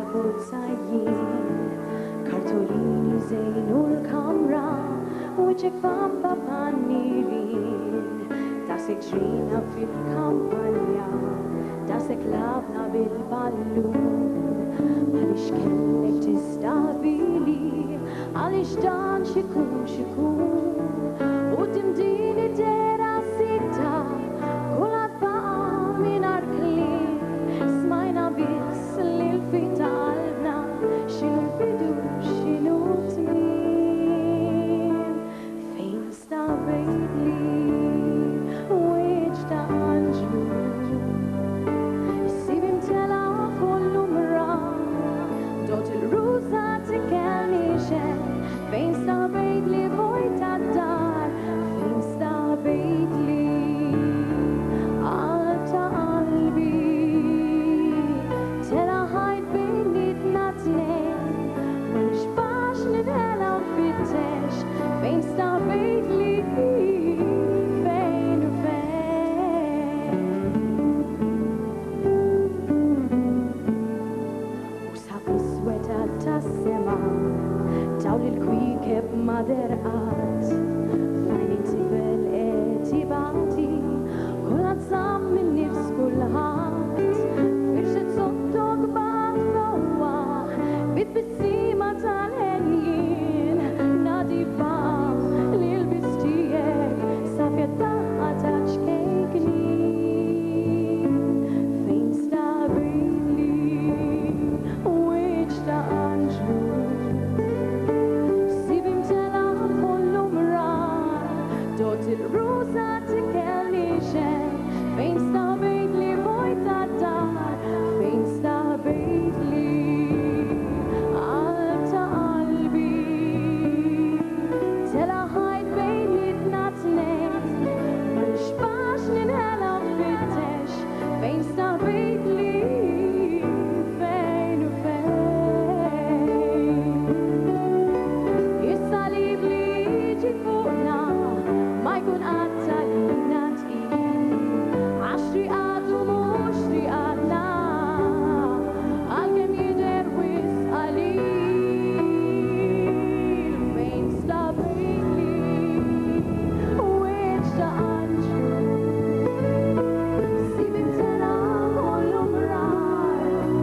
Buzzajin, kartolini zejn u l-kamra, u ċekfamba pannirin, dasek ġrina fil-kampanja, dasek labna bil-ballun, għalix kellek tistabili, għalix dan xikun, u timdini dera sitta, kulat baqa minar klim, smajna bis l-fita qalbna, xinu l-bidu, xinu t-tmim, fejn stabejtli, weġ ta' anġlu, sibim tela kollu mra, dot il-ruza t-kelli xen, fejn stabejtli vojta d-dar, fejn stabejtli għalta qalbi, tela ħajt bejnietna tnejn, ma nixbax nidħela nfittex, fejn stabejtli fejn u fejn. U sab isweta tas-sema, dawl il-kwikeb ma derqat, fejn intibel etibati, kulħadd sam minn nifs kulħadd, firxet sottok baqgħet fawwaħ, bit-bissima tal-ħenjien, nadifa li l-bistijek, safja daqqa ta' ċkejkni, fejn stabili, weġ ta' anġlu. Sibim tela kollu mrar, dot il-ruza t-kelli xen, fejn stabejtli vojta d-dar, fejn stabejtli għalta qalbi, tela ħajt bejnietna tnejn, ma nixbax ninħela nfittex, fejn stabejtli fejn u fejn. Is-salib li jiġi fuqna ma jkun qatt tal-lina tqil, għax triqatu mhux triqatna, għalkemm jidher wisq qalil, fejn stabejtli weġ ta' anġlu, sibim tela kollu mrar,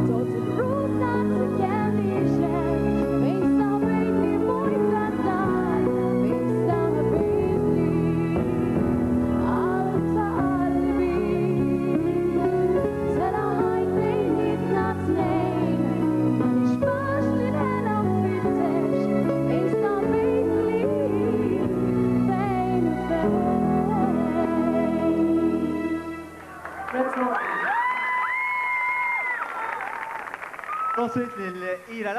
dot il-ruża t-kelli xen, fejn stabejtli vojta d-dar, fejn stabejtli għalta qalbi, tela ħajt bejnietna tnejn, ma nixbax nidħela nfittex, fejn stabejtli fejn u fejn. Prosit lil-Ira